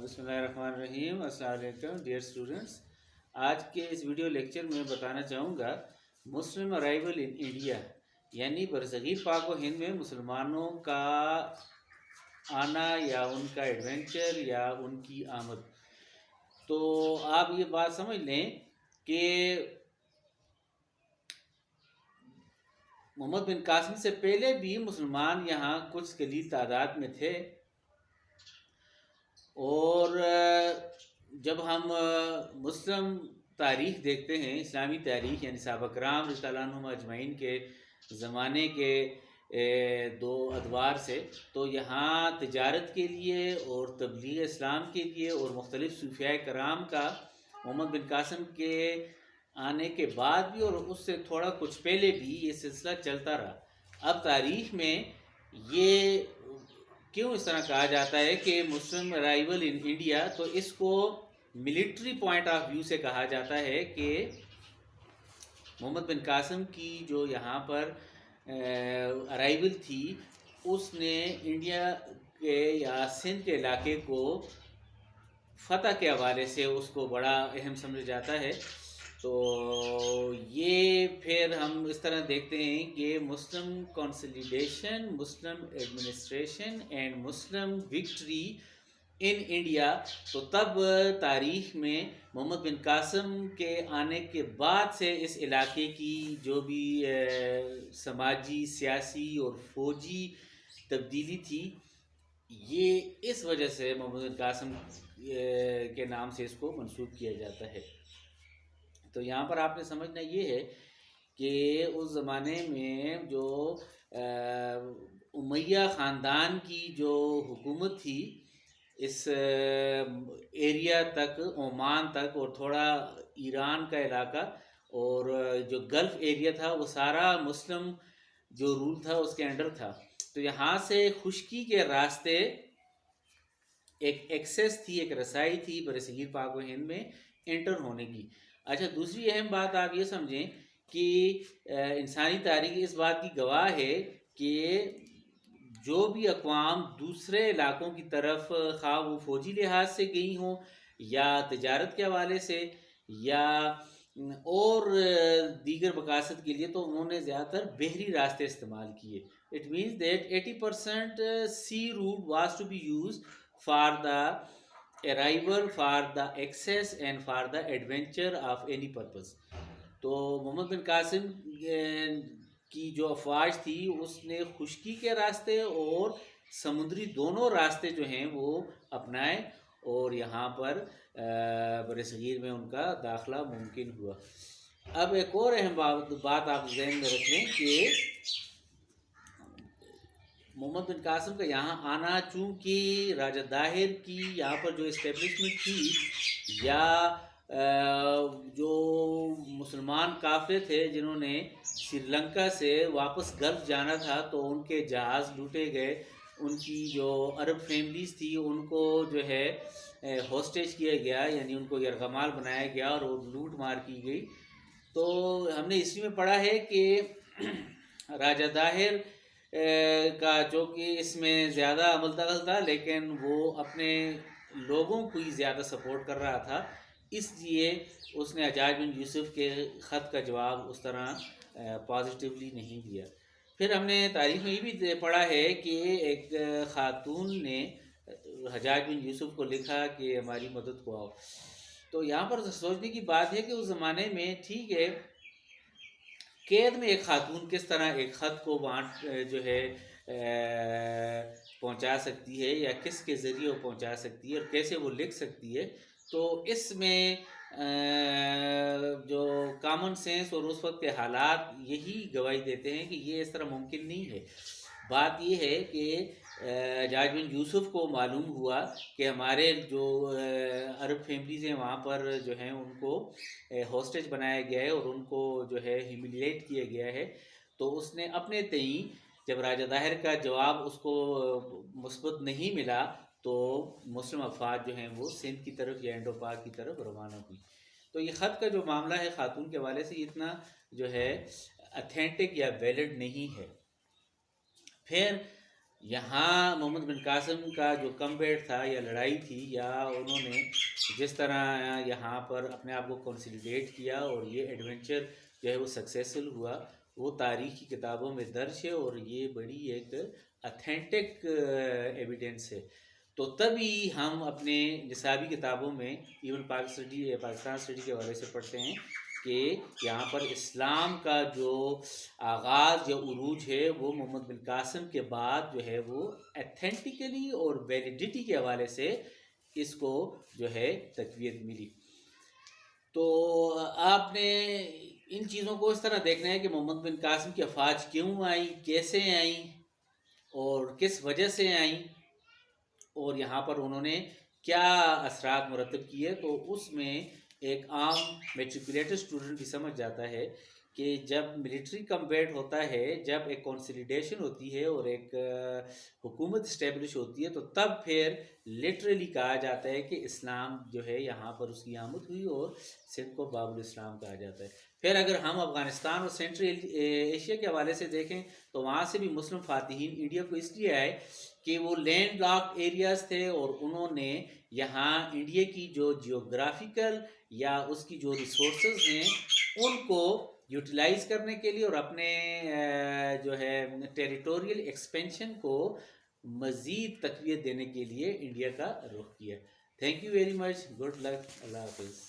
بسم اللہ الرحمن الرحیم۔ السلام علیکم ڈیئر اسٹوڈنٹس، آج کے اس ویڈیو لیکچر میں بتانا چاہوں گا مسلم ارائیول ان انڈیا، یعنی برصغیر پاک و ہند میں مسلمانوں کا آنا یا ان کا ایڈونچر یا ان کی آمد۔ تو آپ یہ بات سمجھ لیں کہ محمد بن قاسم سے پہلے بھی مسلمان یہاں کچھ قلیل تعداد میں تھے، اور جب ہم مسلم تاریخ دیکھتے ہیں، اسلامی تاریخ یعنی صحابہ کرام رضی اللہ عنہم اجمعین کے زمانے کے دو ادوار سے، تو یہاں تجارت کے لیے اور تبلیغ اسلام کے لیے اور مختلف صوفیاء کرام کا محمد بن قاسم کے آنے کے بعد بھی اور اس سے تھوڑا کچھ پہلے بھی یہ سلسلہ چلتا رہا۔ اب تاریخ میں یہ کیوں اس طرح کہا جاتا ہے کہ مسلم ارائیول ان انڈیا، تو اس کو ملٹری پوائنٹ آف ویو سے کہا جاتا ہے کہ محمد بن قاسم کی جو یہاں پر ارائیول تھی، اس نے انڈیا کے یا سندھ کے علاقے کو فتح کے حوالے سے اس کو بڑا اہم سمجھا جاتا ہے۔ تو یہ پھر ہم اس طرح دیکھتے ہیں کہ Muslim consolidation, Muslim administration and Muslim victory in India. تو تب تاریخ میں محمد بن قاسم کے آنے کے بعد سے اس علاقے کی جو بھی سماجی، سیاسی اور فوجی تبدیلی تھی، یہ اس وجہ سے محمد بن قاسم کے نام سے اس کو منسوب کیا جاتا ہے۔ تو یہاں پر آپ نے سمجھنا یہ ہے کہ اس زمانے میں جو امیہ خاندان کی جو حکومت تھی اس ایریا تک، عمان تک اور تھوڑا ایران کا علاقہ اور جو گلف ایریا تھا، وہ سارا مسلم جو رول تھا اس کے انڈر تھا۔ تو یہاں سے خشکی کے راستے ایک ایکسیس تھی، ایک رسائی تھی برصغیر پاک و ہند میں انٹر ہونے کی۔ اچھا، دوسری اہم بات آپ یہ سمجھیں کہ انسانی تاریخ اس بات کی گواہ ہے کہ جو بھی اقوام دوسرے علاقوں کی طرف، خواہ وہ فوجی لحاظ سے گئی ہوں یا تجارت کے حوالے سے یا اور دیگر مقاصد کے لیے، تو انہوں نے زیادہ تر بحری راستے استعمال کیے۔ It means that 80% sea route was to be use for the arrival, for the access and for the adventure of any purpose۔ تو محمد بن قاسم کی جو افواج تھی اس نے خشکی کے راستے اور سمندری دونوں راستے جو ہیں وہ اپنائے، اور یہاں پر برصغیر میں ان کا داخلہ ممکن ہوا۔ اب ایک اور اہم بات آپ ذہن میں رکھ لیں کہ محمد بن قاسم کا یہاں آنا، چونکہ راجہ داہر کی یہاں پر جو اسٹیبلشمنٹ تھی یا جو مسلمان قافلے تھے جنہوں نے سری لنکا سے واپس گلف جانا تھا، تو ان کے جہاز لوٹے گئے، ان کی جو عرب فیملیز تھی ان کو جو ہے ہوسٹیج کیا گیا، یعنی ان کو یرغمال بنایا گیا اور وہ لوٹ مار کی گئی۔ تو ہم نے ہسٹری میں پڑھا ہے کہ راجہ داہر کا جو کہ اس میں زیادہ عمل دخل تھا، لیکن وہ اپنے لوگوں کو ہی زیادہ سپورٹ کر رہا تھا، اس لیے اس نے حجاج بن یوسف کے خط کا جواب اس طرح پازیٹیولی نہیں دیا۔ پھر ہم نے تاریخ میں یہ بھی پڑھا ہے کہ ایک خاتون نے حجاج بن یوسف کو لکھا کہ ہماری مدد کو آؤ۔ تو یہاں پر سوچنے کی بات ہے کہ اس زمانے میں ٹھیک ہے، قید میں ایک خاتون کس طرح ایک خط کو جو ہے پہنچا سکتی ہے یا کس کے ذریعے وہ پہنچا سکتی ہے اور کیسے وہ لکھ سکتی ہے۔ تو اس میں جو کامن سینس اور اس وقت کے حالات یہی گواہی دیتے ہیں کہ یہ اس طرح ممکن نہیں ہے۔ بات یہ ہے کہ حجاج بن یوسف کو معلوم ہوا کہ ہمارے جو عرب فیملیز ہیں وہاں پر جو ہیں ان کو ہوسٹیج بنایا گیا ہے اور ان کو جو ہے ہیومیلیٹ کیا گیا ہے۔ تو اس نے اپنے تئیں جب راجہ داہر کا جواب اس کو مثبت نہیں ملا، تو مسلم افواج جو ہیں وہ سندھ کی طرف یا انڈو پاک کی طرف روانہ ہوئی۔ تو یہ خط کا جو معاملہ ہے خاتون کے حوالے سے اتنا جو ہے اتھینٹک یا ویلڈ نہیں ہے۔ پھر یہاں محمد بن قاسم کا جو کمبیٹ تھا یا لڑائی تھی، یا انہوں نے جس طرح یہاں پر اپنے آپ کو کنسلیڈیٹ کیا اور یہ ایڈونچر جو ہے وہ سکسیسفل ہوا، وہ تاریخ کی کتابوں میں درج ہے، اور یہ بڑی ایک اتھینٹک ایویڈنس ہے۔ تو تبھی ہم اپنے نصابی کتابوں میں ایون پاکستان اسٹڈی کے حوالے سے پڑھتے ہیں کہ یہاں پر اسلام کا جو آغاز یا عروج ہے وہ محمد بن قاسم کے بعد جو ہے وہ ایتھینٹیکلی اور ویلیڈیٹی کے حوالے سے اس کو جو ہے تقویت ملی۔ تو آپ نے ان چیزوں کو اس طرح دیکھنا ہے کہ محمد بن قاسم کی افواج کیوں آئیں، کیسے آئیں اور کس وجہ سے آئیں، اور یہاں پر انہوں نے کیا اثرات مرتب کیے۔ تو اس میں ایک عام میٹریکولیٹر اسٹوڈنٹ بھی سمجھ جاتا ہے کہ جب ملٹری کمبیٹ ہوتا ہے، جب ایک کنسلیڈیشن ہوتی ہے اور ایک حکومت اسٹیبلش ہوتی ہے، تو تب پھر لٹرلی کہا جاتا ہے کہ اسلام جو ہے یہاں پر اس کی آمد ہوئی اور سندھ کو باب الاسلام کہا جاتا ہے۔ پھر اگر ہم افغانستان اور سینٹرل ایشیا کے حوالے سے دیکھیں تو وہاں سے بھی مسلم فاتحین انڈیا کو اس لیے آئے کہ وہ لینڈ لاکڈ ایریاز تھے، اور انہوں نے یہاں انڈیا کی جو جیوگرافیکل یا اس کی جو ریسورسز ہیں ان کو یوٹیلائز کرنے کے لیے اور اپنے جو ہے ٹیریٹوریل ایکسپینشن کو مزید تقویت دینے کے لیے انڈیا کا رخ کیا۔ Thank you very much, good luck, اللہ حافظ۔